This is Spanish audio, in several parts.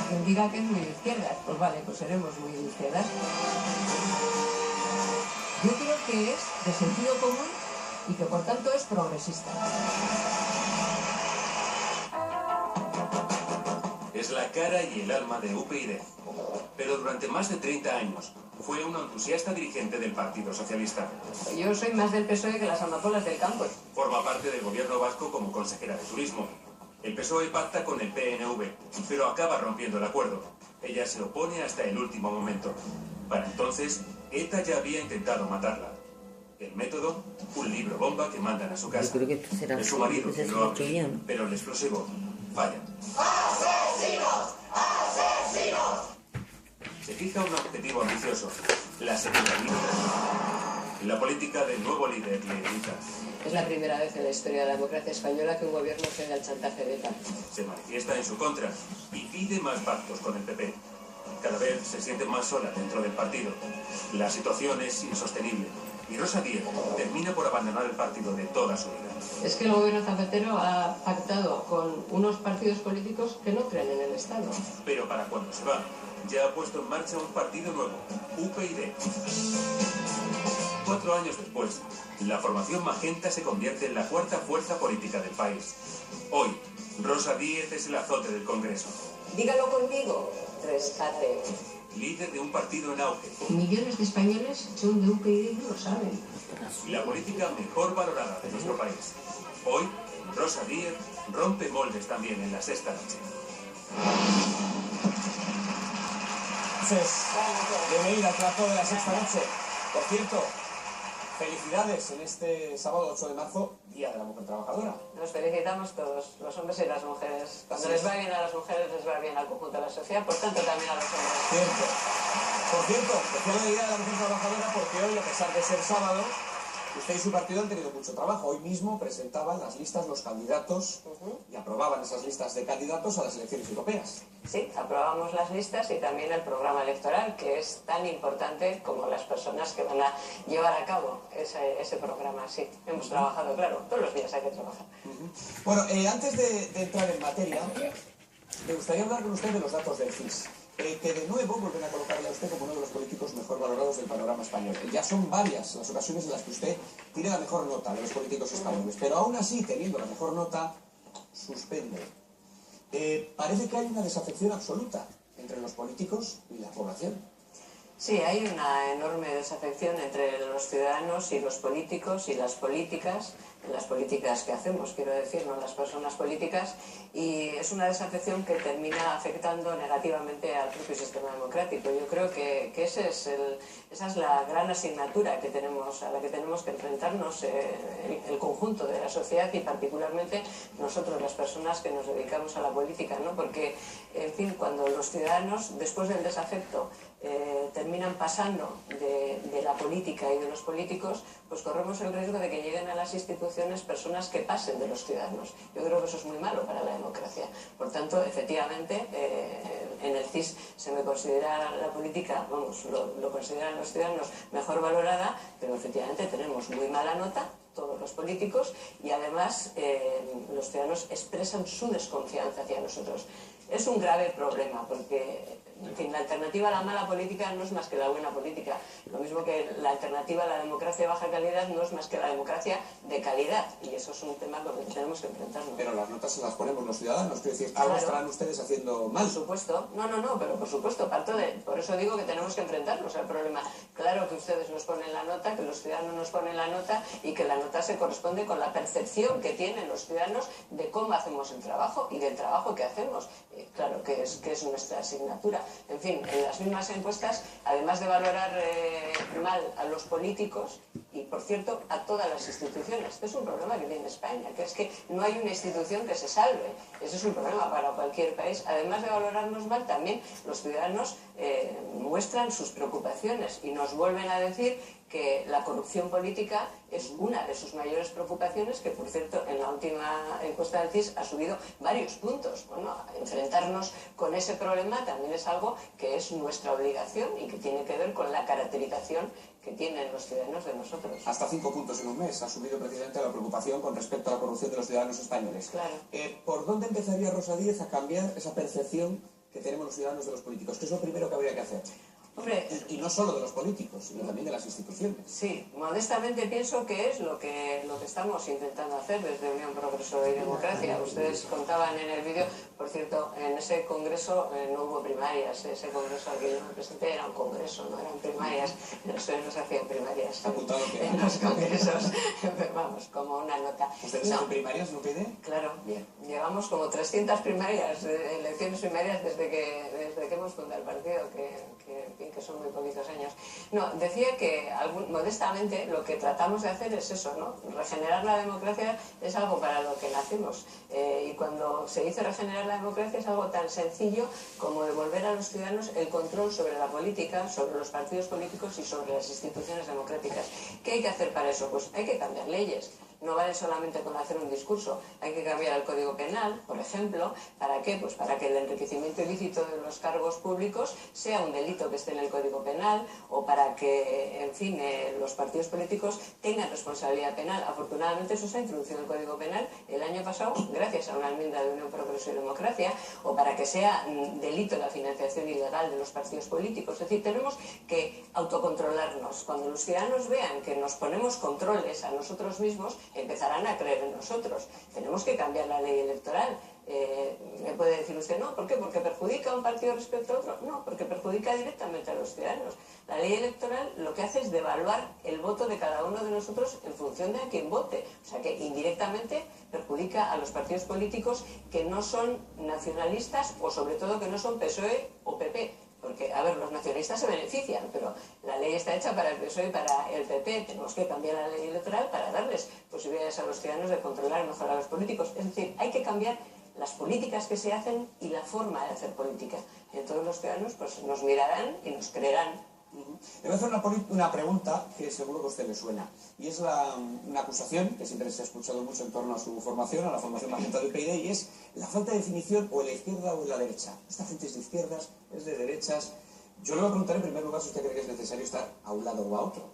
quien diga que es muy de izquierdas, pues vale, pues seremos muy de izquierdas. Yo creo que es de sentido común y que por tanto es progresista. Es la cara y el alma de UPyD, pero durante más de 30 años fue una entusiasta dirigente del Partido Socialista. Yo soy más del PSOE que las amapolas del campo. Forma parte del gobierno vasco como consejera de turismo. El PSOE pacta con el PNV, pero acaba rompiendo el acuerdo. Ella se opone hasta el último momento. Para entonces, ETA ya había intentado matarla. El método, un libro bomba que mandan a su casa. Yo creo que esto será Es su marido así, quien lo abre, pero el explosivo falla. ¡Asesinos! ¡Asesinos! Se fija un objetivo ambicioso, la segunda vida. La política del nuevo líder le grita. Es la primera vez en la historia de la democracia española que un gobierno cede al chantaje de ETA. Se manifiesta en su contra y pide más pactos con el PP. Cada vez se siente más sola dentro del partido. La situación es insostenible y Rosa Díez termina por abandonar el partido de toda su vida. Es que el gobierno Zapatero ha pactado con unos partidos políticos que no creen en el Estado. Pero para cuando se va, ya ha puesto en marcha un partido nuevo, UPyD. 4 años después, la formación magenta se convierte en la cuarta fuerza política del país. Hoy, Rosa Díez es el azote del Congreso. Dígalo conmigo, rescate. Líder de un partido en auge. Millones de españoles son de UPyD y no lo saben. La política mejor valorada de nuestro país. Hoy, Rosa Díez rompe moldes también en la sexta noche. Bienvenida al plato de la sexta noche. Por cierto, felicidades en este sábado 8 de marzo, Día de la Mujer Trabajadora. Nos felicitamos todos, los hombres y las mujeres. Cuando les va bien a las mujeres, les va bien al conjunto de la sociedad, por tanto también a los hombres. Cierto. Por cierto, decía el Día de la Mujer Trabajadora porque hoy, a pesar de ser sábado, usted y su partido han tenido mucho trabajo. Hoy mismo presentaban las listas los candidatos y aprobaban esas listas de candidatos a las elecciones europeas. Sí, aprobamos las listas y también el programa electoral, que es tan importante como las personas que van a llevar a cabo ese programa. Sí, hemos trabajado, claro, todos los días hay que trabajar. Bueno, antes de entrar en materia, me gustaría hablar con usted de los datos del CIS. Que de nuevo vuelven a colocarle a usted como uno de los políticos mejor valorados del panorama español. Ya son varias las ocasiones en las que usted tiene la mejor nota de los políticos españoles, pero aún así, teniendo la mejor nota, suspende. Parece que hay una desafección absoluta entre los políticos y la población. Sí, hay una enorme desafección entre los ciudadanos y los políticos y las políticas que hacemos, quiero decir, no las personas políticas, y es una desafección que termina afectando negativamente al propio sistema democrático. Yo creo que esa es la gran asignatura que tenemos, a la que tenemos que enfrentarnos el conjunto de la sociedad y particularmente nosotros, las personas que nos dedicamos a la política, ¿no? Porque, en fin, cuando los ciudadanos, después del desafecto, terminan pasando de la política y de los políticos, pues corremos el riesgo de que lleguen a las instituciones personas que pasen de los ciudadanos. Yo creo que eso es muy malo para la democracia. Por tanto, efectivamente, en el CIS se me considera la política, vamos, lo consideran los ciudadanos mejor valorada, pero efectivamente tenemos muy mala nota todos los políticos y además los ciudadanos expresan su desconfianza hacia nosotros. Es un grave problema porque, en fin, la alternativa a la mala política no es más que la buena política. Lo mismo que la alternativa a la democracia de baja calidad no es más que la democracia de calidad. Y eso es un tema con el que tenemos que enfrentarnos. Pero las notas se las ponemos los ciudadanos. Quiero decir, algo estarán ustedes haciendo mal. Por supuesto. No, pero por supuesto, por eso digo que tenemos que enfrentarnos al problema. Claro que ustedes nos ponen la nota, que los ciudadanos nos ponen la nota y que la nota se corresponde con la percepción que tienen los ciudadanos de cómo hacemos el trabajo y del trabajo que hacemos. Claro que es nuestra asignatura. En fin, en las mismas encuestas, además de valorar mal a los políticos y, por cierto, a todas las instituciones. Este es un problema que tiene España, que es que no hay una institución que se salve. Ese es un problema para cualquier país. Además de valorarnos mal, también los ciudadanos muestran sus preocupaciones y nos vuelven a decir que la corrupción política es una de sus mayores preocupaciones, que por cierto en la última encuesta del CIS ha subido varios puntos. Bueno, enfrentarnos con ese problema también es algo que es nuestra obligación y que tiene que ver con la caracterización que tienen los ciudadanos de nosotros. Hasta 5 puntos en un mes ha subido precisamente la preocupación con respecto a la corrupción de los ciudadanos españoles. Claro. ¿Por dónde empezaría Rosa Díez a cambiar esa percepción que tenemos los ciudadanos de los políticos? ¿Qué es lo primero que habría que hacer? Hombre, Y no solo de los políticos, sino también de las instituciones. sí, modestamente pienso que es lo que estamos intentando hacer desde Unión Progreso y Democracia. Ustedes contaban en el vídeo, por cierto, en ese congreso no hubo primarias. Ese congreso al que yo me presenté era un congreso, no eran primarias. No se hacían primarias en los congresos. Vamos, como una nota. ¿Ustedes hacen primarias, no piden? Claro, llevamos como 300 primarias, elecciones primarias desde que hemos fundado el partido, que son muy poquitos años. No, decía que modestamente lo que tratamos de hacer es eso, ¿no? Regenerar la democracia es algo para lo que nacimos. Y cuando se dice regenerar la democracia es algo tan sencillo como devolver a los ciudadanos el control sobre la política, sobre los partidos políticos y sobre las instituciones democráticas. ¿Qué hay que hacer para eso? Pues hay que cambiar leyes. No vale solamente con hacer un discurso, hay que cambiar el Código Penal, por ejemplo. ¿Para qué? Pues para que el enriquecimiento ilícito de los cargos públicos sea un delito que esté en el Código Penal, o para que, en fin, los partidos políticos tengan responsabilidad penal. Afortunadamente eso se ha introducido en el Código Penal el año pasado, gracias a una enmienda de Unión Progreso y Democracia, o para que sea delito la financiación ilegal de los partidos políticos. Es decir, tenemos que autocontrolarnos. Cuando los ciudadanos vean que nos ponemos controles a nosotros mismos, empezarán a creer en nosotros. Tenemos que cambiar la ley electoral. Me puede decir usted, no, ¿por qué? ¿Porque perjudica a un partido respecto a otro? No, porque perjudica directamente a los ciudadanos. La ley electoral lo que hace es devaluar el voto de cada uno de nosotros en función de a quién vote. O sea que indirectamente perjudica a los partidos políticos que no son nacionalistas, o sobre todo que no son PSOE o PP. Porque, a ver, los nacionalistas se benefician, pero la ley está hecha para el PSOE y para el PP. Tenemos que cambiar la ley electoral para darles posibilidades a los ciudadanos de controlar mejor a los políticos. Es decir, hay que cambiar las políticas que se hacen y la forma de hacer política. Y entonces los ciudadanos pues, nos mirarán y nos creerán. Le voy a hacer una pregunta que seguro que a usted le suena. Y es una acusación que siempre se ha escuchado mucho en torno a su formación, a la formación magenta de UPyD, y es la falta de definición o en la izquierda o en la derecha. Esta gente es de izquierdas, es de derechas. Yo le voy a preguntar en primer lugar si usted cree que es necesario estar a un lado o a otro.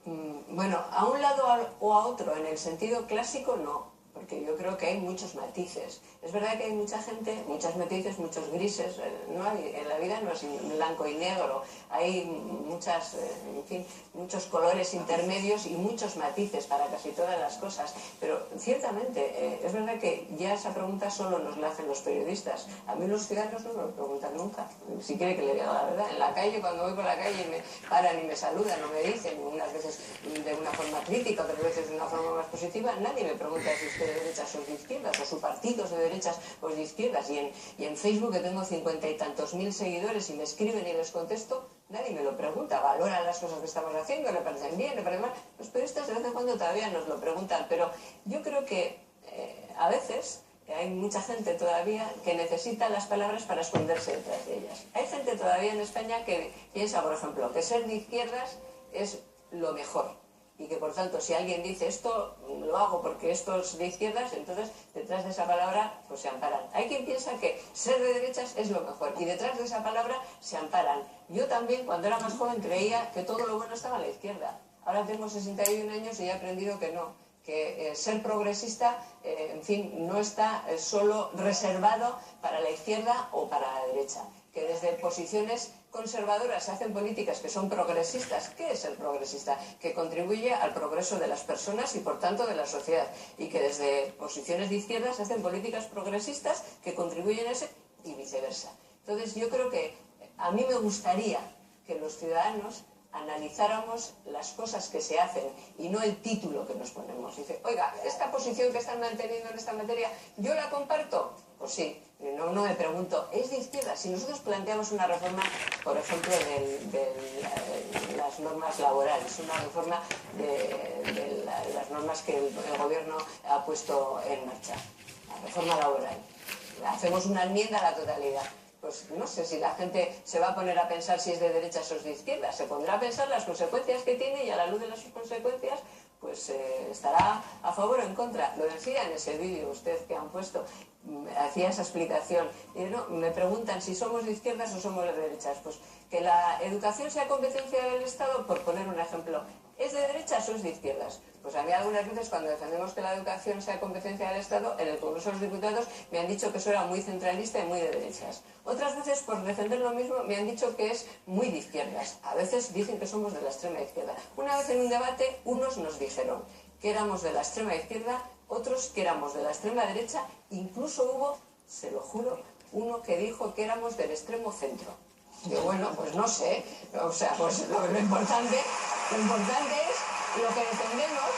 Bueno, a un lado o a otro, en el sentido clásico, no. Porque yo creo que hay muchos matices. Es verdad que hay mucha gente, muchos matices, muchos grises. En la vida no es blanco y negro. Hay muchos colores intermedios y muchos matices para casi todas las cosas. Pero ciertamente, es verdad que ya esa pregunta solo nos la hacen los periodistas. A mí los ciudadanos no me lo preguntan nunca. Si quiere que le diga la verdad. En la calle, cuando voy por la calle, me paran y me saludan o me dicen, unas veces de una forma crítica, otras veces de una forma más positiva, nadie me pregunta si usted de derechas o de izquierdas, o su partido es de derechas o de izquierdas. Y en Facebook, que tengo 50 y tantos mil seguidores y me escriben y les contesto, nadie me lo pregunta. Valoran las cosas que estamos haciendo, le parecen bien, le parecen mal. Los periodistas de vez en cuando todavía nos lo preguntan, pero yo creo que a veces hay mucha gente todavía que necesita las palabras para esconderse detrás de ellas. Hay gente todavía en España que piensa, por ejemplo, que ser de izquierdas es lo mejor. Y que por tanto, si alguien dice esto lo hago porque esto es de izquierdas, entonces detrás de esa palabra pues se amparan. Hay quien piensa que ser de derechas es lo mejor y detrás de esa palabra se amparan. Yo también, cuando era más joven, creía que todo lo bueno estaba a la izquierda. Ahora tengo 61 años y he aprendido que no, que ser progresista, en fin, no está solo reservado para la izquierda o para la derecha. Que desde posiciones conservadoras se hacen políticas que son progresistas. ¿Qué es el progresista? Que contribuye al progreso de las personas y por tanto de la sociedad. Y que desde posiciones de izquierda se hacen políticas progresistas que contribuyen a ese y viceversa. Entonces yo creo que a mí me gustaría que los ciudadanos analizáramos las cosas que se hacen y no el título que nos ponemos. Dice, oiga, esta posición que están manteniendo en esta materia, ¿yo la comparto? Pues sí. No me pregunto, ¿es de izquierda? Si nosotros planteamos una reforma, por ejemplo, de las normas laborales, una reforma de las normas que el gobierno ha puesto en marcha, la reforma laboral, hacemos una enmienda a la totalidad. Pues no sé si la gente se va a poner a pensar si es de derechas o es de izquierdas. Se pondrá a pensar las consecuencias que tiene y a la luz de las consecuencias pues estará a favor o en contra. Lo decía en ese vídeo usted que han puesto, hacía esa explicación. Y no, me preguntan si somos de izquierdas o somos de derechas. Pues que la educación sea competencia del Estado, por poner un ejemplo. ¿Es de derechas o es de izquierdas? Pues a mí algunas veces cuando defendemos que la educación sea competencia del Estado, en el Congreso de los Diputados me han dicho que eso era muy centralista y muy de derechas. Otras veces por defender lo mismo me han dicho que es muy de izquierdas. A veces dicen que somos de la extrema izquierda. Una vez en un debate unos nos dijeron que éramos de la extrema izquierda, otros que éramos de la extrema derecha, incluso hubo, se lo juro, uno que dijo que éramos del extremo centro. Digo, bueno, pues no sé, o sea, pues lo importante es lo que defendemos.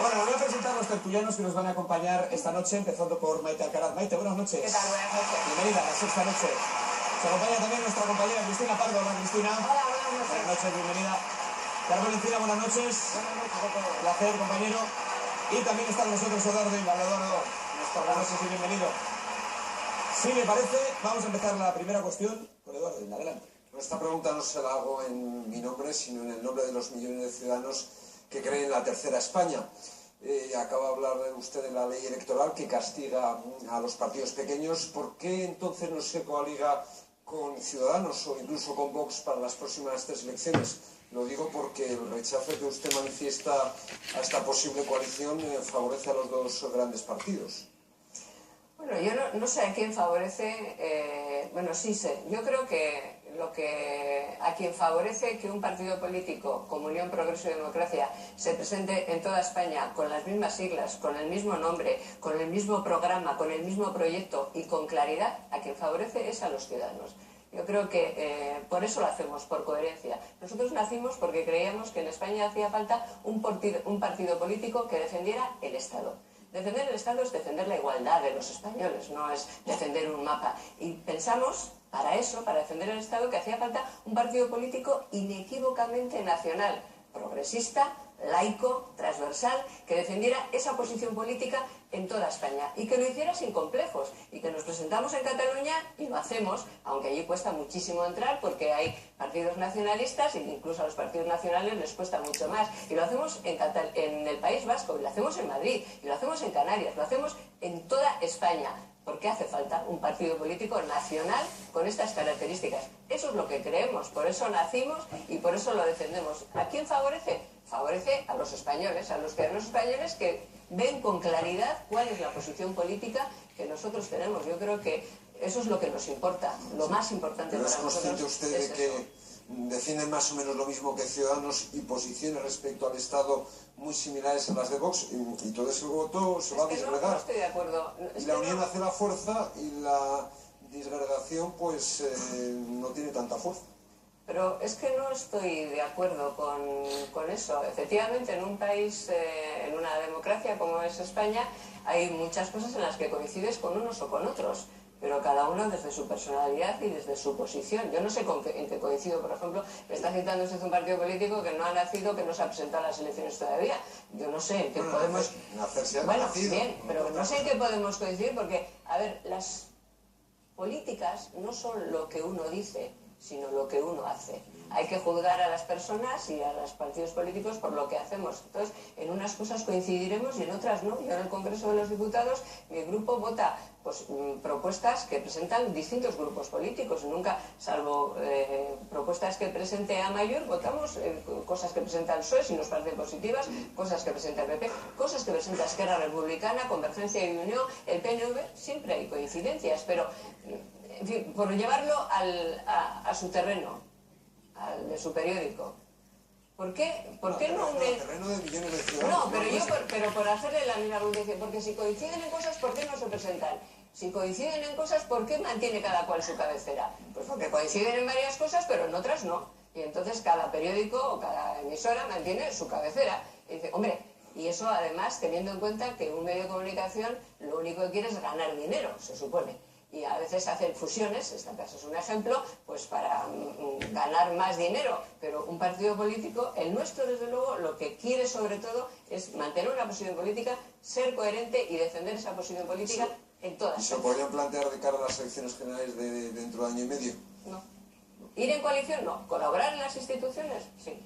Bueno, voy a presentar a los tertulianos que nos van a acompañar esta noche, empezando por Maite Alcaraz. Maite, buenas noches. ¿Qué tal? Buenas noches. Bienvenida a la sexta noche. Se acompaña también nuestra compañera Cristina Pardo. Hola, Cristina. Hola, buenas noches. Buenas noches, bienvenida. Carmen Encina, buenas noches. Buenas noches a todos. Placer, compañero. Y también está con nosotros Eduardo Invaldo. Eduardo, buenas noches y bienvenido. Si le parece, vamos a empezar la primera cuestión con Eduardo. Adelante. Esta pregunta no se la hago en mi nombre, sino en el nombre de los millones de ciudadanos que creen en la tercera España. Acaba de hablar usted de la ley electoral que castiga a los partidos pequeños. ¿Por qué entonces no se coaliga con Ciudadanos o incluso con Vox para las próximas 3 elecciones? Lo digo porque el rechazo que usted manifiesta a esta posible coalición favorece a los dos grandes partidos. Bueno, yo no sé a quién favorece, bueno, sí sé. Yo creo que a quien favorece que un partido político como Unión Progreso y Democracia se presente en toda España con las mismas siglas, con el mismo nombre, con el mismo programa, con el mismo proyecto y con claridad, a quien favorece es a los ciudadanos. Yo creo que por eso lo hacemos, por coherencia. Nosotros nacimos porque creíamos que en España hacía falta un partido político que defendiera el Estado. Defender el Estado es defender la igualdad de los españoles, no es defender un mapa. Y pensamos, para eso, para defender el Estado, que hacía falta un partido político inequívocamente nacional, progresista, laico, transversal, que defendiera esa posición política en toda España y que lo hiciera sin complejos y que nos presentamos en Cataluña y lo hacemos, aunque allí cuesta muchísimo entrar porque hay partidos nacionalistas y incluso a los partidos nacionales les cuesta mucho más y lo hacemos en el País Vasco y lo hacemos en Madrid y lo hacemos en Canarias, lo hacemos en toda España. ¿Por qué hace falta un partido político nacional con estas características? Eso es lo que creemos, por eso nacimos y por eso lo defendemos. ¿A quién favorece? Favorece a los españoles, a los ciudadanos españoles que ven con claridad cuál es la posición política que nosotros tenemos. Yo creo que eso es lo que nos importa, lo más importante para nosotros. ¿Pero es consciente usted de que defienden más o menos lo mismo que Ciudadanos y posiciones respecto al Estado muy similares a las de Vox y todo ese voto se va a disgregar? No estoy de acuerdo. Y la unión hace la fuerza y la disgregación pues no tiene tanta fuerza. Pero es que no estoy de acuerdo con eso. Efectivamente, en un país, en una democracia como es España, hay muchas cosas en las que coincides con unos o con otros, pero cada uno desde su personalidad y desde su posición. Yo no sé en qué coincido, por ejemplo, me está citando usted un partido político que no ha nacido, que no se ha presentado a las elecciones todavía. Yo no sé en qué podemos... Bueno, bien, pero no sé en qué podemos coincidir porque, a ver, las políticas no son lo que uno dice, sino lo que uno hace. Hay que juzgar a las personas y a los partidos políticos por lo que hacemos. Entonces, en unas cosas coincidiremos y en otras no. Yo en el Congreso de los Diputados, mi grupo vota pues, propuestas que presentan distintos grupos políticos. Nunca, salvo propuestas que presente Amaiur, votamos cosas que presenta el PSOE si nos parecen positivas, cosas que presenta el PP, cosas que presenta Esquerra Republicana, Convergencia y Unión, el PNV. Siempre hay coincidencias, pero... En fin, por llevarlo a su terreno, al de su periódico. ¿Por qué no une...? Terreno de millones de ciudadanos. No, pero por hacerle la misma pregunta, porque si coinciden en cosas, ¿por qué no se presentan? Si coinciden en cosas, ¿por qué mantiene cada cual su cabecera? Pues porque coinciden en varias cosas, pero en otras no. Y entonces cada periódico o cada emisora mantiene su cabecera. Y dice, hombre, y eso además teniendo en cuenta que un medio de comunicación lo único que quiere es ganar dinero, se supone. Y a veces hacen fusiones, este caso es un ejemplo, pues para ganar más dinero. Pero un partido político, el nuestro desde luego, lo que quiere sobre todo es mantener una posición política, ser coherente y defender esa posición política en todas. ¿Y se podrían plantear de cara a las elecciones generales de dentro de año y medio? No. ¿Ir en coalición? No. ¿Colaborar en las instituciones? Sí.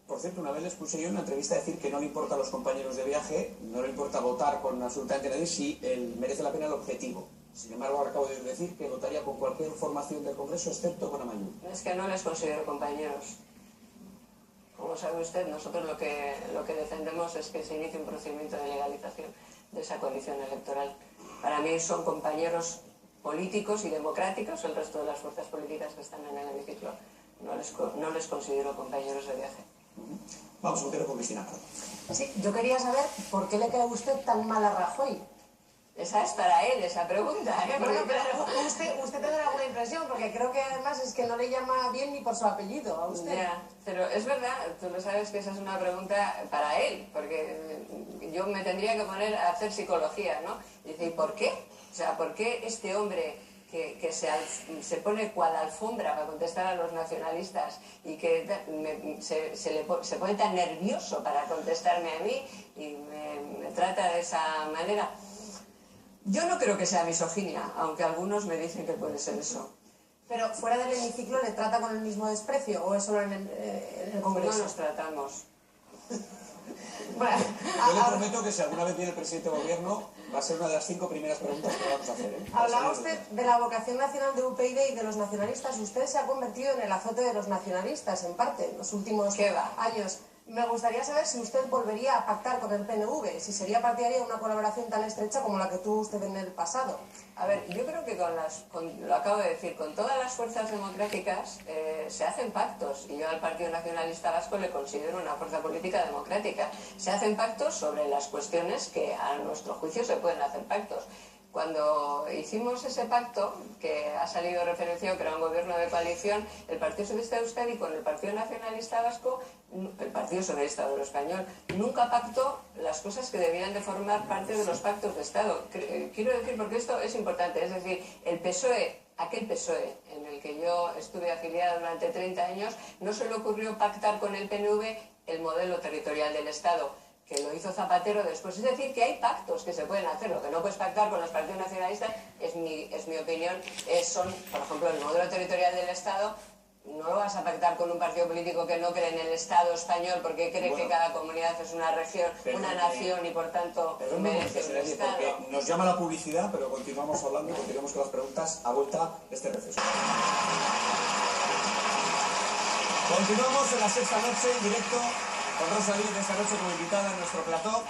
Por cierto, una vez le escuché yo en una entrevista decir que no le importa a los compañeros de viaje, no le importa votar con absolutamente nadie si merece la pena el objetivo. Sin embargo, ahora acabo de decir que votaría con cualquier formación del Congreso, excepto con Amaiur. Es que no les considero compañeros. Como sabe usted, nosotros lo que defendemos es que se inicie un procedimiento de legalización de esa coalición electoral. Para mí son compañeros políticos y democráticos el resto de las fuerzas políticas que están en el hemiciclo. No les considero compañeros de viaje. Vamos, un con Cristina. Sí, yo quería saber por qué le cae a usted tan mal a Rajoy. Esa es para él, esa pregunta. Bueno, pero usted tendrá alguna impresión, porque creo que además es que no le llama bien ni por su apellido a usted. Ya, pero es verdad, tú lo sabes que esa es una pregunta para él, porque yo me tendría que poner a hacer psicología, ¿no? Y decir, ¿por qué? O sea, ¿por qué este hombre que se pone cual alfombra para contestar a los nacionalistas y que se pone tan nervioso para contestarme a mí y me trata de esa manera? Yo no creo que sea misoginia, aunque algunos me dicen que puede ser eso. Pero fuera del hemiciclo, ¿le trata con el mismo desprecio o es solo en el Congreso? No nos tratamos. Bueno, yo le prometo que si alguna vez viene el presidente de gobierno, va a ser una de las 5 primeras preguntas que vamos a hacer. Hablaba usted de la vocación nacional de UPyD y de los nacionalistas. Usted se ha convertido en el azote de los nacionalistas, en parte, en los últimos años. Me gustaría saber si usted volvería a pactar con el PNV, si sería partidaria de una colaboración tan estrecha como la que tuvo usted en el pasado. A ver, yo creo que lo acabo de decir, con todas las fuerzas democráticas se hacen pactos, y yo al Partido Nacionalista Vasco le considero una fuerza política democrática. Se hacen pactos sobre las cuestiones que a nuestro juicio se pueden hacer pactos. Cuando hicimos ese pacto, que ha salido referenciado que era un gobierno de coalición, el Partido Socialista de Euskadi con el Partido Nacionalista Vasco, el Partido Socialista Obrero Español, nunca pactó las cosas que debían de formar parte de los pactos de Estado. Quiero decir, porque esto es importante, es decir, el PSOE, aquel PSOE en el que yo estuve afiliada durante 30 años, no se le ocurrió pactar con el PNV el modelo territorial del Estado, que lo hizo Zapatero después. Es decir, que hay pactos que se pueden hacer. Lo que no puedes pactar con los partidos nacionalistas, es mi opinión, son, por ejemplo, el modelo territorial del Estado. No lo vas a pactar con un partido político que no cree en el Estado español porque cree que cada comunidad es una región, una nación y por tanto merece un Estado. Nos llama la publicidad, pero continuamos hablando y continuamos con las preguntas a vuelta de este receso. Continuamos en la sexta noche en directo con Rosa Díez, esta noche como invitada en nuestro plató.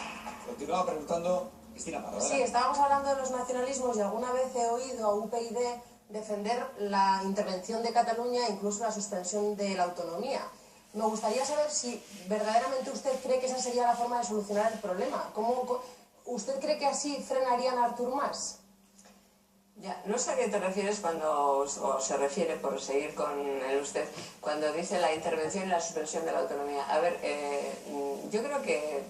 Continuaba preguntando Cristina Pardo. Sí, estábamos hablando de los nacionalismos y alguna vez he oído a UPyD defender la intervención de Cataluña e incluso la suspensión de la autonomía. Me gustaría saber si verdaderamente usted cree que esa sería la forma de solucionar el problema. ¿Usted cree que así frenarían a Artur Mas? Ya, no sé a qué te refieres o se refiere, por seguir con usted, cuando dice la intervención y la suspensión de la autonomía. A ver, yo creo que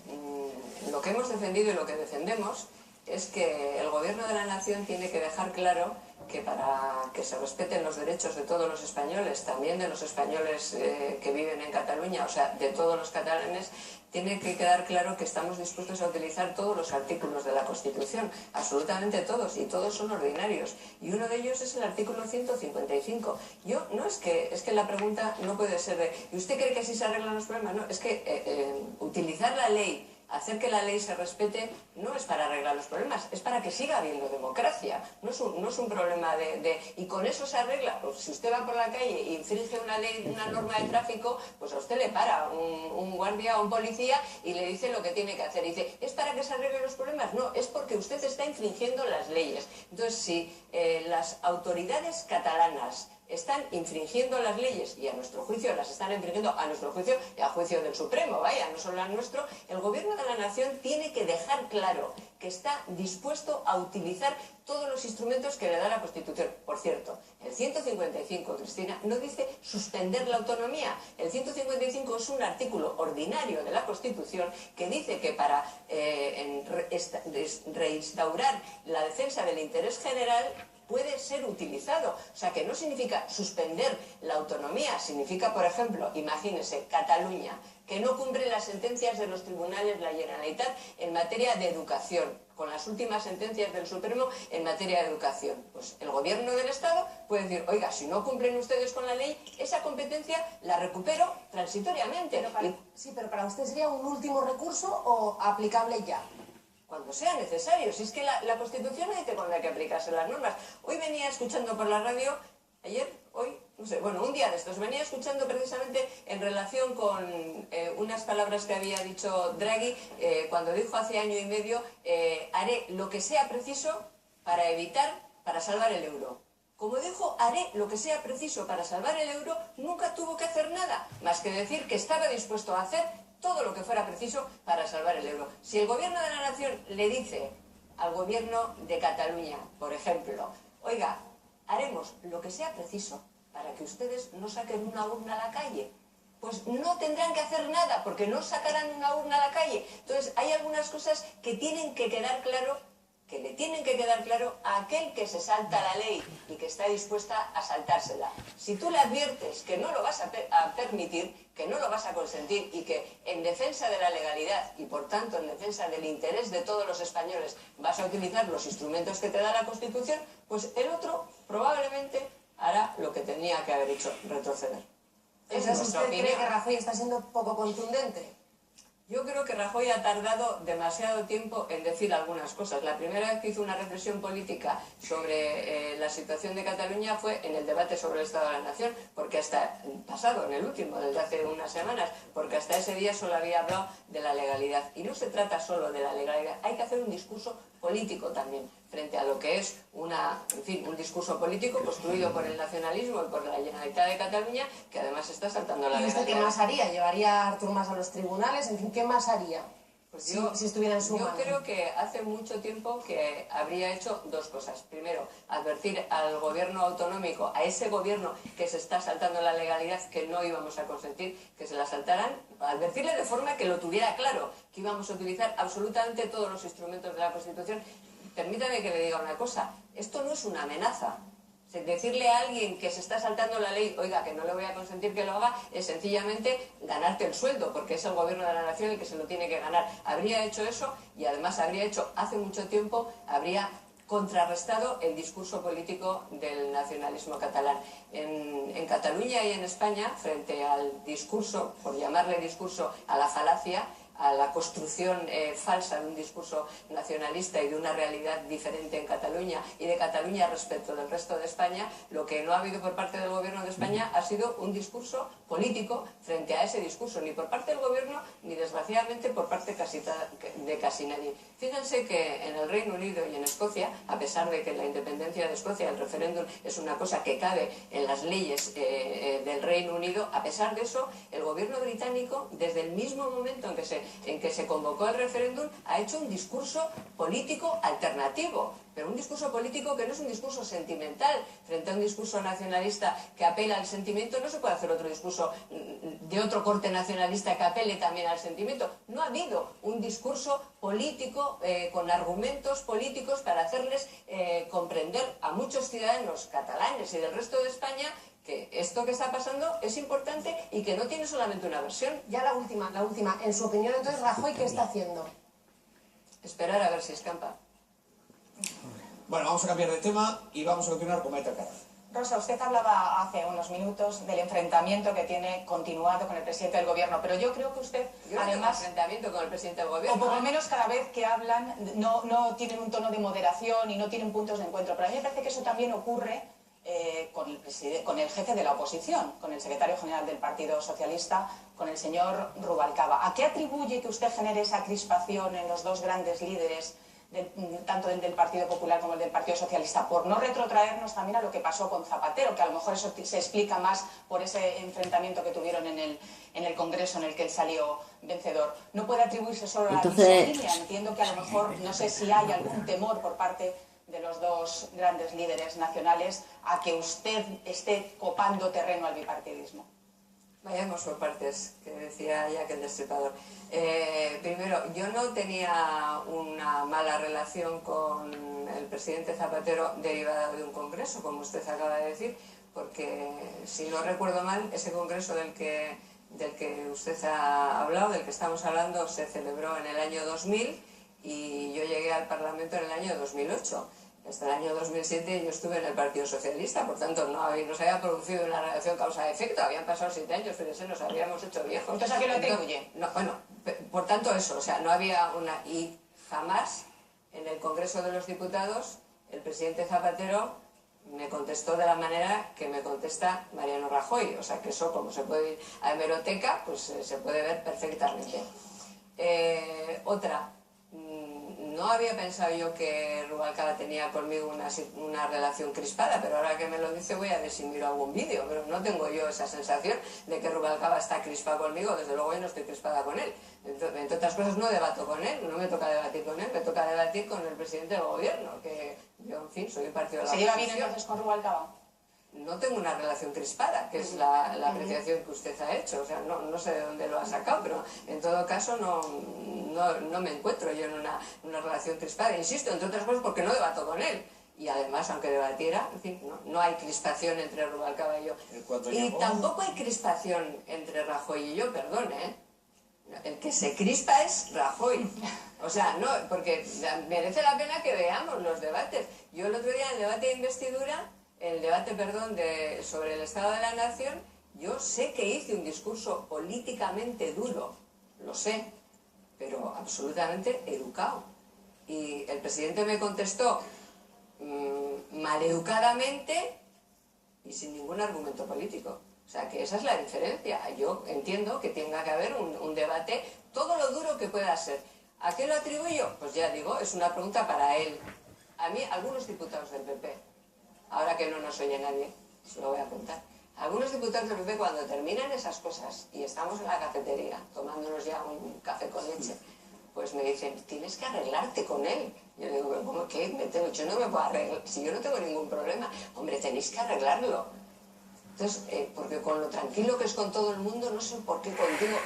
lo que hemos defendido y lo que defendemos es que el gobierno de la nación tiene que dejar claro que para que se respeten los derechos de todos los españoles, también de los españoles que viven en Cataluña, o sea, de todos los catalanes, tiene que quedar claro que estamos dispuestos a utilizar todos los artículos de la Constitución, absolutamente todos, y todos son ordinarios. Y uno de ellos es el artículo 155. Es que la pregunta no puede ser de, ¿y usted cree que así se arreglan los problemas? No, es que utilizar la ley, hacer que la ley se respete, no es para arreglar los problemas, es para que siga habiendo democracia. No es un problema y con eso se arregla. Pues si usted va por la calle e infringe una ley, una norma de tráfico, pues a usted le para un guardia o un policía y le dice lo que tiene que hacer. Y dice, ¿es para que se arreglen los problemas? No, es porque usted está infringiendo las leyes. Entonces, si las autoridades catalanas están infringiendo las leyes y a nuestro juicio las están infringiendo, a nuestro juicio y a juicio del Supremo, vaya, no solo a nuestro, el gobierno de la nación tiene que dejar claro que está dispuesto a utilizar todos los instrumentos que le da la Constitución. Por cierto, el 155, Cristina, no dice suspender la autonomía. El 155 es un artículo ordinario de la Constitución que dice que para reinstaurar la defensa del interés general puede ser utilizado. O sea, que no significa suspender la autonomía, significa, por ejemplo, imagínese, Cataluña, que no cumple las sentencias de los tribunales de la Generalitat en materia de educación, con las últimas sentencias del Supremo en materia de educación. Pues el gobierno del Estado puede decir, oiga, si no cumplen ustedes con la ley, esa competencia la recupero transitoriamente. Pero para usted sería un último recurso o aplicable ya. Cuando sea necesario. Si es que la Constitución no dice cuándo hay que aplicarse las normas. Hoy venía escuchando por la radio, hoy no sé, bueno, un día de estos venía escuchando precisamente en relación con unas palabras que había dicho Draghi cuando dijo hace año y medio haré lo que sea preciso para salvar el euro. Como dijo, haré lo que sea preciso para salvar el euro, nunca tuvo que hacer nada, más que decir que estaba dispuesto a hacer todo lo que fuera preciso para salvar el euro. Si el gobierno de la nación le dice al gobierno de Cataluña, por ejemplo, oiga, haremos lo que sea preciso para que ustedes no saquen una urna a la calle, pues no tendrán que hacer nada, porque no sacarán una urna a la calle. Entonces, hay algunas cosas que tienen que quedar claro, que le tienen que quedar claro a aquel que se salta la ley y que está dispuesta a saltársela. Si tú le adviertes que no lo vas a permitir, que no lo vas a consentir y que en defensa de la legalidad y por tanto en defensa del interés de todos los españoles vas a utilizar los instrumentos que te da la Constitución, pues el otro probablemente hará lo que tenía que haber hecho, retroceder. Esa es nuestra opinión. ¿Usted cree que Rajoy está siendo poco contundente? Yo creo que Rajoy ha tardado demasiado tiempo en decir algunas cosas. La primera vez que hizo una reflexión política sobre la situación de Cataluña fue en el debate sobre el Estado de la Nación, porque hasta pasado, en el último, desde hace unas semanas, porque hasta ese día solo había hablado de la legalidad. Y no se trata solo de la legalidad, hay que hacer un discurso político también, frente a lo que es un discurso político construido por el nacionalismo y por la Generalitat de Cataluña, que además está saltando la legalidad. ¿Y usted qué más haría? ¿Llevaría a Artur Mas a los tribunales? En fin, ¿qué más haría? Pues si estuviera en su mano. Yo creo que hace mucho tiempo que habría hecho dos cosas. Primero, advertir al gobierno autonómico, a ese gobierno que se está saltando la legalidad, que no íbamos a consentir que se la saltaran, advertirle de forma que lo tuviera claro, que íbamos a utilizar absolutamente todos los instrumentos de la Constitución. Permítame que le diga una cosa, esto no es una amenaza. Decirle a alguien que se está saltando la ley, oiga, que no le voy a consentir que lo haga, es sencillamente ganarte el sueldo, porque es el gobierno de la nación el que se lo tiene que ganar. Habría hecho eso y además habría hecho hace mucho tiempo, habría contrarrestado el discurso político del nacionalismo catalán. En Cataluña y en España, frente al discurso, por llamarle discurso, a la falacia, a la construcción falsa de un discurso nacionalista y de una realidad diferente en Cataluña y de Cataluña respecto del resto de España, lo que no ha habido por parte del gobierno de España ha sido un discurso político frente a ese discurso, ni por parte del gobierno ni desgraciadamente por parte de casi nadie. Fíjense que en el Reino Unido y en Escocia, a pesar de que la independencia de Escocia, el referéndum, es una cosa que cabe en las leyes del Reino Unido, a pesar de eso, el gobierno británico, desde el mismo momento en que se convocó el referéndum, ha hecho un discurso político alternativo, pero un discurso político que no es un discurso sentimental. Frente a un discurso nacionalista que apela al sentimiento, no se puede hacer otro discurso de otro corte nacionalista que apele también al sentimiento. No ha habido un discurso político con argumentos políticos para hacerles comprender a muchos ciudadanos catalanes y del resto de España que esto que está pasando es importante y que no tiene solamente una versión. Ya la última. En su opinión, entonces, Rajoy, ¿qué está haciendo? Esperar a ver si escampa. Bueno, vamos a cambiar de tema y vamos a continuar con Maite Alcaraz. Rosa, usted hablaba hace unos minutos del enfrentamiento que tiene continuado con el presidente del gobierno, pero yo creo que usted, además, enfrentamiento con el presidente del gobierno, o por lo menos cada vez que hablan no tienen un tono de moderación y no tienen puntos de encuentro, pero a mí me parece que eso también ocurre con el jefe de la oposición, con el secretario general del Partido Socialista, con el señor Rubalcaba. ¿A qué atribuye que usted genere esa crispación en los dos grandes líderes, tanto el del Partido Popular como el del Partido Socialista, por no retrotraernos también a lo que pasó con Zapatero, que a lo mejor eso se explica más por ese enfrentamiento que tuvieron en el Congreso en el que él salió vencedor? No puede atribuirse solo a la misoginia. Entiendo que a lo mejor, no sé si hay algún temor por parte de los dos grandes líderes nacionales a que usted esté copando terreno al bipartidismo. Vayamos por partes, que decía Jack el Destripador. Primero, yo no tenía una mala relación con el presidente Zapatero derivada de un congreso, como usted acaba de decir, porque, si no recuerdo mal, ese congreso del que usted ha hablado, del que estamos hablando, se celebró en el año 2000 y yo llegué al Parlamento en el año 2008. Hasta el año 2007 yo estuve en el Partido Socialista, por tanto no se había producido una relación causa-efecto, habían pasado 7 años, fíjense, nos habíamos hecho viejos. Entonces, ¿a qué lo atribuye? No, bueno, por tanto eso, o sea, no había una... Y jamás en el Congreso de los Diputados el presidente Zapatero me contestó de la manera que me contesta Mariano Rajoy. O sea que eso, como se puede ir a hemeroteca, pues se puede ver perfectamente. Otra, no había pensado yo que Rubalcaba tenía conmigo una relación crispada, pero ahora que me lo dice voy a ver si miro algún vídeo, pero no tengo yo esa sensación de que Rubalcaba está crispado conmigo. Desde luego yo no estoy crispada con él. Entre otras cosas no debato con él, no me toca debatir con él, me toca debatir con el presidente del gobierno, que yo, en fin, soy un partido de la oposición. ¿Se lleva bien entonces con Rubalcaba? No tengo una relación crispada, que es la apreciación que usted ha hecho. O sea, no sé de dónde lo ha sacado, pero en todo caso no me encuentro yo en una relación crispada. Insisto, entre otras cosas porque no debato con él. Y además, aunque debatiera, en fin, no hay crispación entre Rubalcaba y yo. Y tampoco hay crispación entre Rajoy y yo, perdón, ¿eh? El que se crispa es Rajoy. O sea, no, porque merece la pena que veamos los debates. Yo el otro día, en el debate de investidura, sobre el Estado de la Nación, yo sé que hice un discurso políticamente duro, lo sé, pero absolutamente educado. Y el presidente me contestó maleducadamente y sin ningún argumento político. O sea, que esa es la diferencia. Yo entiendo que tenga que haber un debate, todo lo duro que pueda ser. ¿A qué lo atribuyo? Pues ya digo, es una pregunta para él. A mí, algunos diputados del PP, ahora que no nos oye nadie, se lo voy a apuntar. Algunos diputados del PP, cuando terminan esas cosas y estamos en la cafetería tomándonos ya un café con leche, pues me dicen, tienes que arreglarte con él. Yo digo, ¿pero cómo qué? Yo no me puedo arreglar, si yo no tengo ningún problema. Hombre, tenéis que arreglarlo. Entonces, porque con lo tranquilo que es con todo el mundo, no sé por qué contigo,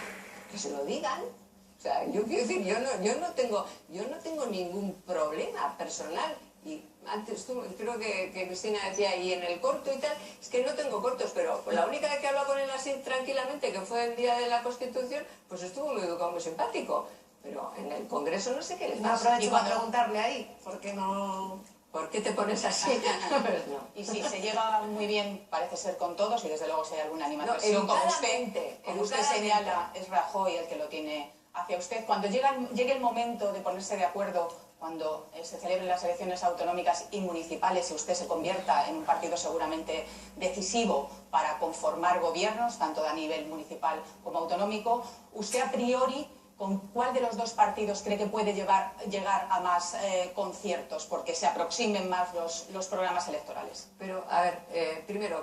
que se lo digan. O sea, yo quiero decir, yo no tengo ningún problema personal. Y antes creo que Cristina decía, y en el corto y tal, es que no tengo cortos, pero la única vez que hablo con él así tranquilamente, que fue el día de la Constitución, pues estuvo muy educado, muy simpático. Pero en el Congreso no sé qué les pasa. Aprovecho para preguntarle ahí, porque no... ¿Por qué te pones así? Pues no. Y sí, se lleva muy bien, parece ser, con todos, y desde luego si hay alguna animadversión, como usted señala, es Rajoy el que lo tiene hacia usted. Cuando llegue el momento de ponerse de acuerdo, cuando se celebren las elecciones autonómicas y municipales y usted se convierta en un partido seguramente decisivo para conformar gobiernos, tanto a nivel municipal como autonómico, usted a priori, ¿con cuál de los dos partidos cree que puede llegar a más conciertos? Porque se aproximen más los programas electorales. Pero, a ver, primero,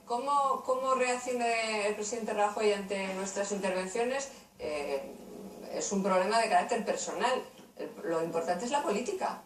¿cómo reaccione el presidente Rajoy ante nuestras intervenciones? Es un problema de carácter personal. Lo importante es la política.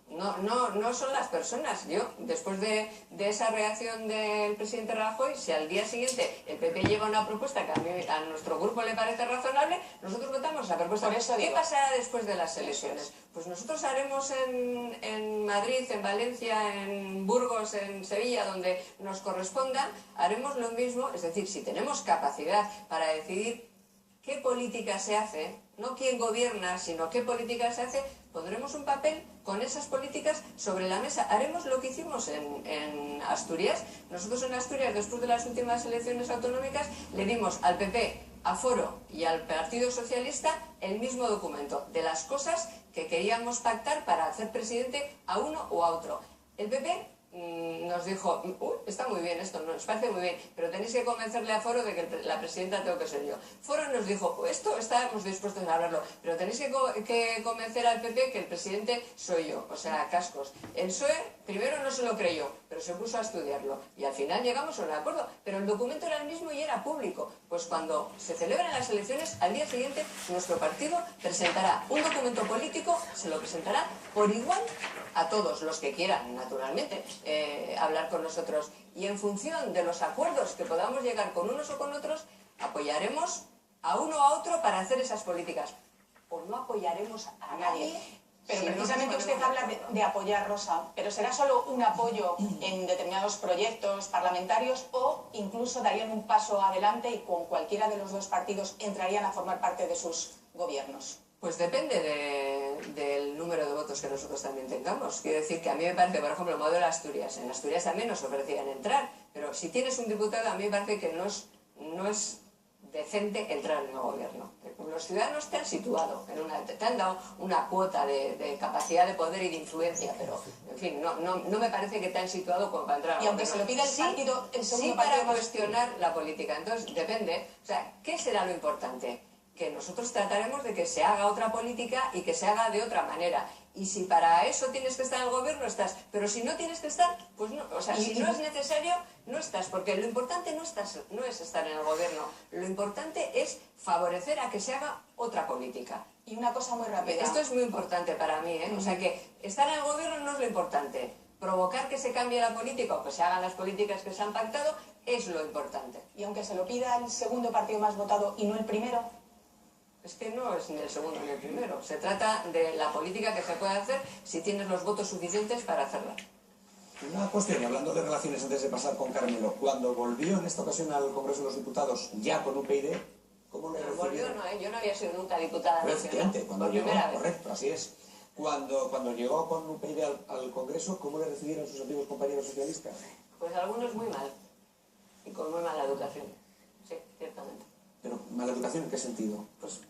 No son las personas. Yo, después de esa reacción del presidente Rajoy, si al día siguiente el PP lleva una propuesta que a nuestro grupo le parece razonable, nosotros votamos esa propuesta. Por eso digo, ¿qué pasará después de las elecciones? Pues nosotros haremos en Madrid, en Valencia, en Burgos, en Sevilla, donde nos corresponda, haremos lo mismo. Es decir, si tenemos capacidad para decidir qué política se hace, no quién gobierna, sino qué política se hace, pondremos un papel con esas políticas sobre la mesa. Haremos lo que hicimos en Asturias. Nosotros en Asturias, después de las últimas elecciones autonómicas, le dimos al PP, a Foro y al Partido Socialista el mismo documento de las cosas que queríamos pactar para hacer presidente a uno o a otro. El PP nos dijo, está muy bien esto, nos parece muy bien, pero tenéis que convencerle a Foro de que la presidenta tengo que ser yo. Foro nos dijo, esto estábamos dispuestos a hablarlo, pero tenéis que convencer al PP que el presidente soy yo, o sea, cascos. El PSOE primero no se lo creyó, pero se puso a estudiarlo y al final llegamos a un acuerdo, pero el documento era el mismo y era público. Pues cuando se celebran las elecciones, al día siguiente nuestro partido presentará un documento político, se lo presentará por igual a todos los que quieran, naturalmente, hablar con nosotros, y en función de los acuerdos que podamos llegar con unos o con otros, apoyaremos a uno o a otro para hacer esas políticas, o no apoyaremos a nadie. Pero precisamente usted habla de apoyar, Rosa, pero ¿será solo un apoyo en determinados proyectos parlamentarios o incluso darían un paso adelante y con cualquiera de los dos partidos entrarían a formar parte de sus gobiernos? Pues depende del número de votos que nosotros también tengamos. Quiero decir que a mí me parece, por ejemplo, el modelo de Asturias. En Asturias también nos ofrecían entrar, pero si tienes un diputado, a mí me parece que no es decente entrar en el gobierno. Los ciudadanos te han situado, te han dado una cuota de capacidad de poder y de influencia, pero En fin, no me parece que te han situado como para entrar al Y aunque gobierno. se lo pida el partido, el segundo sí para partido más- cuestionar la política. Entonces, depende. O sea, ¿qué será lo importante? Que nosotros trataremos de que se haga otra política y que se haga de otra manera. Y si para eso tienes que estar en el gobierno, estás. Pero si no tienes que estar, pues no. O sea, si no es necesario, no estás. Porque lo importante no es estar en el gobierno. Lo importante es favorecer a que se haga otra política. Y una cosa muy rápida. Esto es muy importante para mí, ¿eh? O sea que estar en el gobierno no es lo importante. Provocar que se cambie la política o que se hagan las políticas que se han pactado es lo importante. Y aunque se lo pida el segundo partido más votado y no el primero, Es que no es ni el segundo ni el primero. Se trata de la política que se puede hacer si tienes los votos suficientes para hacerla. Una cuestión, y hablando de relaciones antes de pasar con Carmelo, cuando volvió en esta ocasión al Congreso de los Diputados, ya con UPyD, ¿cómo le Pero volvió, recibieron? no, ¿eh? Yo no había sido nunca diputada Pero nacional. efectivamente, cuando Por llegó, primera vez. correcto, así es. Cuando llegó con UPyD al Congreso, ¿cómo le recibieron sus antiguos compañeros socialistas? Pues algunos muy mal. Y con muy mala educación. Sí, ciertamente. Pero, ¿mala educación en qué sentido? Pues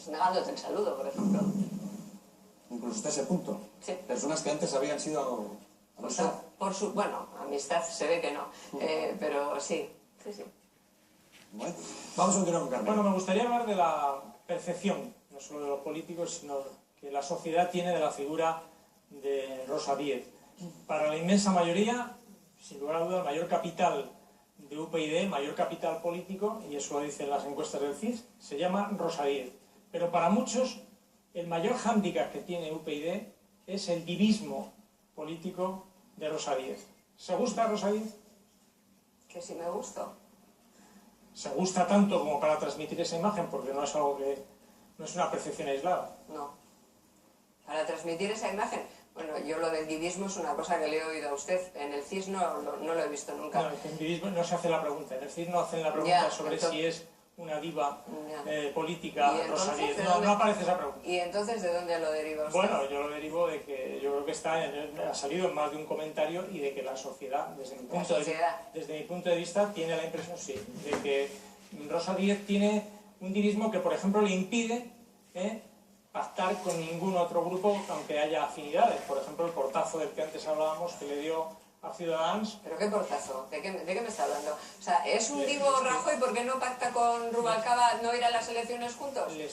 negándote el saludo, por ejemplo. Incluso hasta ese punto. Sí. Personas que antes habían sido... O sea, bueno, amistad se ve que no. Pero sí, sí. Bueno, vamos a continuar con Carmelo. Bueno, me gustaría hablar de la percepción, no solo de los políticos, sino que la sociedad tiene de la figura de Rosa Díez. Para la inmensa mayoría, sin lugar a dudas, el mayor capital de UPyD, mayor capital político, y eso lo dicen las encuestas del CIS, se llama Rosa Díez. Pero para muchos, el mayor hándicap que tiene UPyD es el divismo político de Rosa Díez. ¿Se gusta Rosa Díez? Que si me gustó. Se gusta tanto como para transmitir esa imagen, porque no es algo que no es una percepción aislada. No. Para transmitir esa imagen. Bueno, yo lo del divismo es una cosa que le he oído a usted. En el CIS no lo he visto nunca. No, en divismo no se hace la pregunta. En el CIS no hacen la pregunta Ya, sobre entonces- si es una diva Ya. política ¿Y entonces Rosa Díez. de No, dónde- no aparece esa pregunta. ¿Y entonces de dónde lo deriva usted? Bueno, yo lo derivo de que yo creo que ha salido en más de un comentario y de que la sociedad, desde mi punto de vista, tiene la impresión, sí, de que Rosa Díez tiene un divismo que, por ejemplo, le impide pactar con ningún otro grupo, aunque haya afinidades. Por ejemplo, el portazo del que antes hablábamos que le dio a Ciudadanos. ¿Pero qué portazo? ¿De qué me está hablando? O sea, ¿es un divo Rajoy porque no pacta con Rubalcaba no ir a las elecciones juntos? Le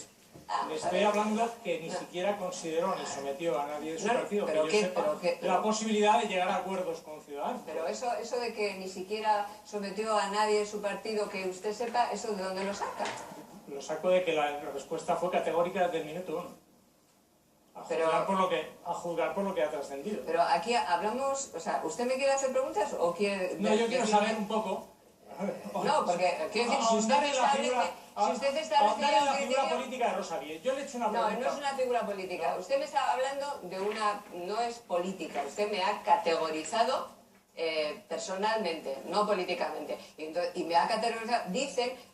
estoy hablando que ni siquiera consideró ni sometió a nadie de su No, partido pero que qué- yo sepa pero qué- la posibilidad de llegar a acuerdos con Ciudadanos. Pero eso de que ni siquiera sometió a nadie de su partido que usted sepa, ¿eso de dónde lo saca? Lo saco de que la respuesta fue categórica desde el minuto 1. A juzgar por lo que ha trascendido. Pero aquí hablamos, o sea, ¿usted me quiere hacer preguntas o quiere...? No, yo quiero saber un poco. No, porque quiero decir, si usted ahondar en la establece... Si usted está ahondar en la refiriendo figura criterio- política de Rosa Díez. Yo le he hecho una No, pregunta. no es una figura política. Usted me está hablando de una... No es política. Usted me ha categorizado personalmente, no políticamente. Y me ha categorizado...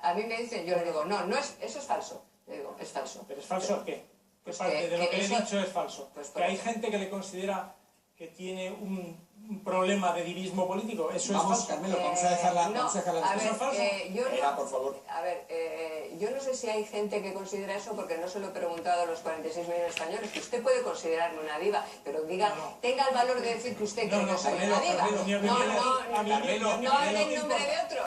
A mí me dicen, yo le digo, no es... Eso es falso. Le digo, es falso. ¿Pero es falso qué? Pues de lo que eso- he dicho es falso. Pues que hay gente que le considera que tiene un problema de divismo político. Eso Vamos, es falso. Carmelo, vamos a dejarla no, discusión. a ver, ¿Eso es falso? yo no- Era, por favor. A ver, yo no sé si hay gente que considera eso porque no se lo he preguntado a los 46 millones de españoles, que usted puede considerarme una diva, pero diga, No. tenga el valor de decir que usted cree que soy Carmelo, una diva. Carmelo, mi No, opinión no, es- a mí- no, mi no opinión en no nombre de otro.